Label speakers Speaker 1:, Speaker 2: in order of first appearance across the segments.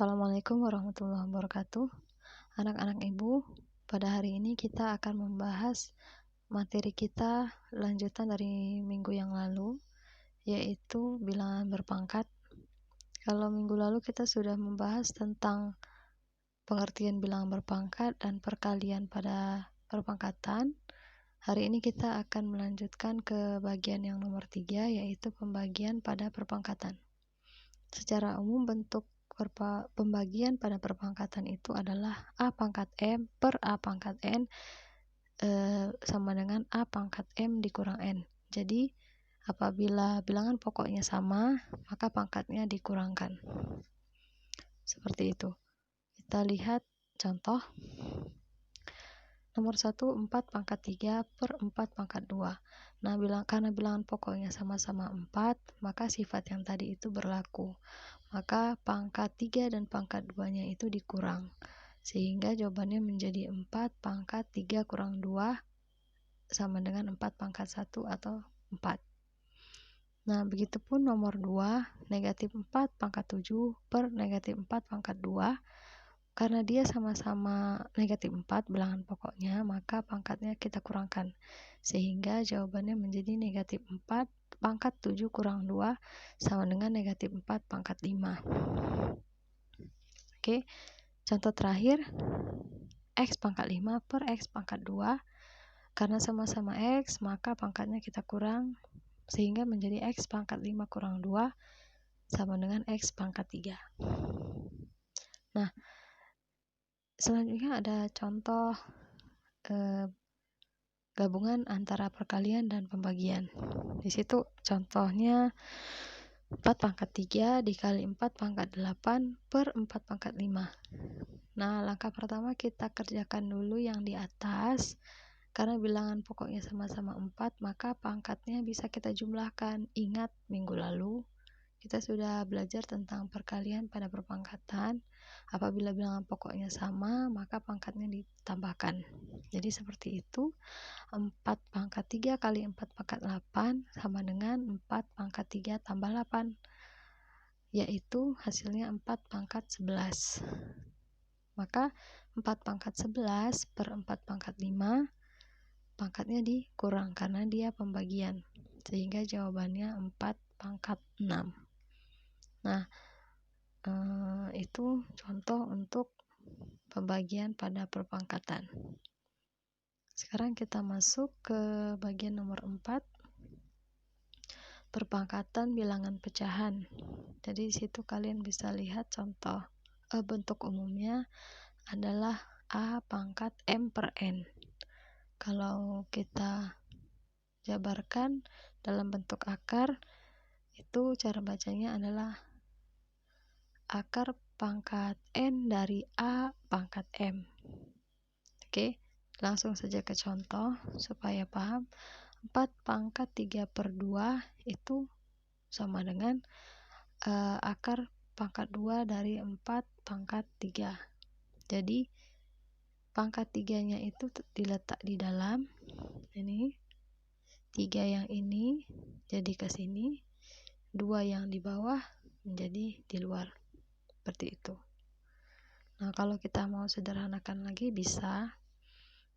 Speaker 1: Assalamualaikum warahmatullahi wabarakatuh. Anak-anak ibu, pada hari ini kita akan membahas materi kita lanjutan dari minggu yang lalu, yaitu bilangan berpangkat. Kalau minggu lalu kita sudah membahas tentang pengertian bilangan berpangkat dan perkalian pada perpangkatan. Hari ini kita akan melanjutkan ke bagian yang nomor 3, yaitu pembagian pada perpangkatan. Secara umum bentuk pembagian pada perpangkatan itu adalah A pangkat M per A pangkat N sama dengan A pangkat M dikurang N. Jadi apabila bilangan pokoknya sama, maka pangkatnya dikurangkan. Seperti itu. Kita lihat contoh. Nomor 1, 4 pangkat 3 per 4 pangkat 2. Nah, karena bilangan pokoknya sama-sama 4, maka sifat yang tadi itu berlaku. Maka pangkat 3 dan pangkat 2-nya itu dikurang. Sehingga jawabannya menjadi 4 pangkat 3 kurang 2 sama dengan 4 pangkat 1 atau 4. Nah, begitupun nomor 2, negatif 4 pangkat 7 per negatif 4 pangkat 2. Karena dia sama-sama negatif 4 bilangan pokoknya, maka pangkatnya kita kurangkan. Sehingga jawabannya menjadi negatif 4 pangkat 7 kurang 2 sama dengan negatif 4 pangkat 5. Oke, contoh terakhir, X pangkat 5 per X pangkat 2. Karena sama-sama X, maka pangkatnya kita kurang, sehingga menjadi X pangkat 5 kurang 2 sama dengan X pangkat 3. Nah, selanjutnya ada contoh gabungan antara perkalian dan pembagian. Di situ contohnya 4 pangkat 3 dikali 4 pangkat 8 per 4 pangkat 5. Nah, langkah pertama kita kerjakan dulu yang di atas. Karena bilangan pokoknya sama-sama 4, maka pangkatnya bisa kita jumlahkan. Ingat minggu lalu kita sudah belajar tentang perkalian pada perpangkatan. Apabila bilangan pokoknya sama, maka pangkatnya ditambahkan. Jadi seperti itu. 4 pangkat 3 kali 4 pangkat 8 sama dengan 4 pangkat 3 tambah 8. Yaitu hasilnya 4 pangkat 11. Maka 4 pangkat 11 per 4 pangkat 5, pangkatnya dikurang karena dia pembagian. Sehingga jawabannya 4 pangkat 6. Nah, itu contoh untuk pembagian pada perpangkatan. Sekarang kita masuk ke bagian nomor 4, perpangkatan bilangan pecahan. Jadi di situ kalian bisa lihat contoh bentuk umumnya adalah A pangkat M per N. Kalau kita jabarkan dalam bentuk akar, itu cara bacanya adalah akar pangkat N dari A pangkat M. Oke, langsung saja ke contoh supaya paham. 4 pangkat 3 per 2 itu sama dengan akar pangkat 2 dari 4 pangkat 3. Jadi pangkat 3-nya itu diletak di dalam. Ini 3 yang ini jadi ke sini, 2 yang di bawah menjadi di luar. Seperti itu. Nah, kalau kita mau sederhanakan lagi bisa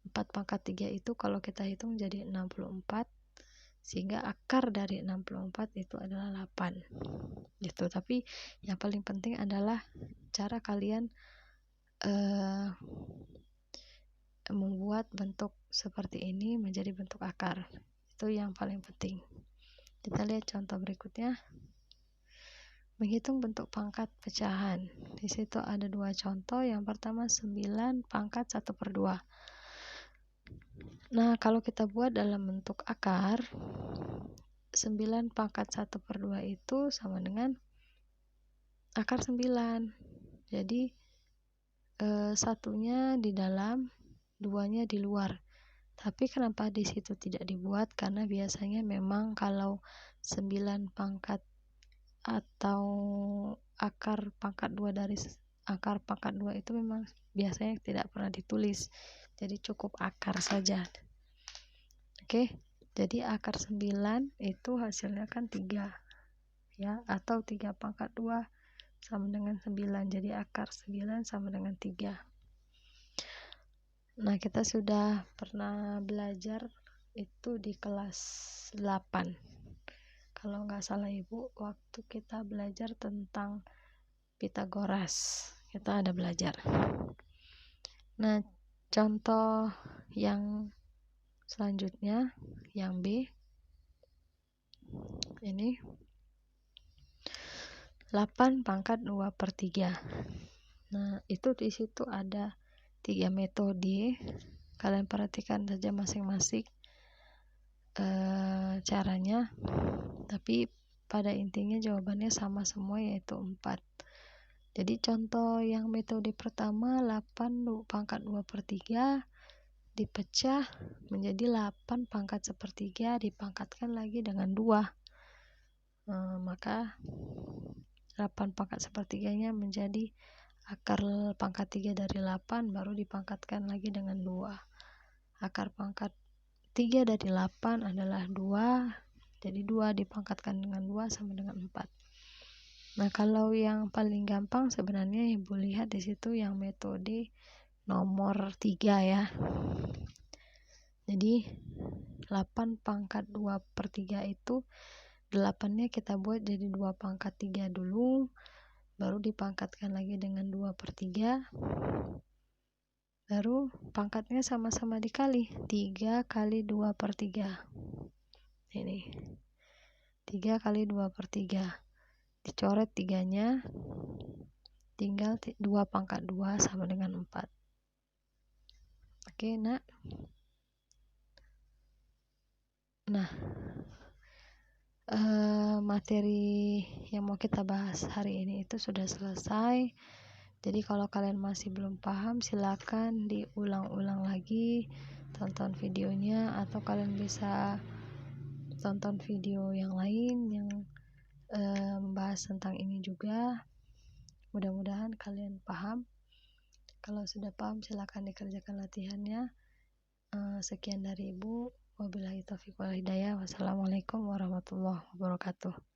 Speaker 1: 4 pangkat 3 itu kalau kita hitung jadi 64, sehingga akar dari 64 itu adalah 8 gitu. Tapi yang paling penting adalah cara kalian membuat bentuk seperti ini menjadi bentuk akar. Itu yang paling penting. Kita lihat contoh berikutnya. Menghitung bentuk pangkat pecahan. Di situ ada 2 contoh. Yang pertama 9 pangkat 1 per 2. Nah, kalau kita buat dalam bentuk akar, 9 pangkat 1 per 2 itu sama dengan akar 9. Jadi satunya di dalam, 2-nya di luar. Tapi kenapa di situ tidak dibuat? Karena biasanya memang kalau 9 pangkat atau akar pangkat 2 dari akar pangkat 2 itu memang biasanya tidak pernah ditulis. Jadi cukup akar saja. Oke, jadi akar 9 itu hasilnya kan 3 ya, atau 3 pangkat 2 sama dengan 9. Jadi akar 9 sama dengan 3. Nah, kita sudah pernah belajar itu di kelas 8. Kalau nggak salah Ibu, waktu kita belajar tentang Pitagoras, kita ada belajar. Nah, contoh yang selanjutnya, yang B, ini 8 pangkat 2/3. Nah, itu di situ ada 3 metode. Kalian perhatikan saja masing-masing caranya. Tapi pada intinya jawabannya sama semua, yaitu 4. Jadi contoh yang metode pertama, 8 pangkat 2/3 dipecah menjadi 8 pangkat 1/3 dipangkatkan lagi dengan 2. Maka 8 pangkat 1/3-nya menjadi akar pangkat 3 dari 8, baru dipangkatkan lagi dengan 2. Akar pangkat 3 dari 8 adalah 2, jadi 2 dipangkatkan dengan 2 sama dengan 4. Nah, kalau yang paling gampang sebenarnya Ibu lihat di situ yang metode nomor 3 ya. Jadi 8 pangkat 2/3 itu 8-nya kita buat jadi 2 pangkat 3 dulu, baru dipangkatkan lagi dengan 2/3, baru pangkatnya sama-sama dikali, 3 kali 2/3. Ini 3 kali 2/3, dicoret 3-nya, tinggal 2 pangkat 2 sama dengan 4. Oke, Nak. Nah, materi yang mau kita bahas hari ini itu sudah selesai. Jadi kalau kalian masih belum paham, silakan diulang-ulang lagi, tonton videonya, atau kalian bisa tonton video yang lain yang membahas tentang ini juga. Mudah-mudahan kalian paham. Kalau sudah paham, silakan dikerjakan latihannya. Sekian dari Ibu. Wabillahi taufiq wal hidayah. Wassalamualaikum warahmatullahi wabarakatuh.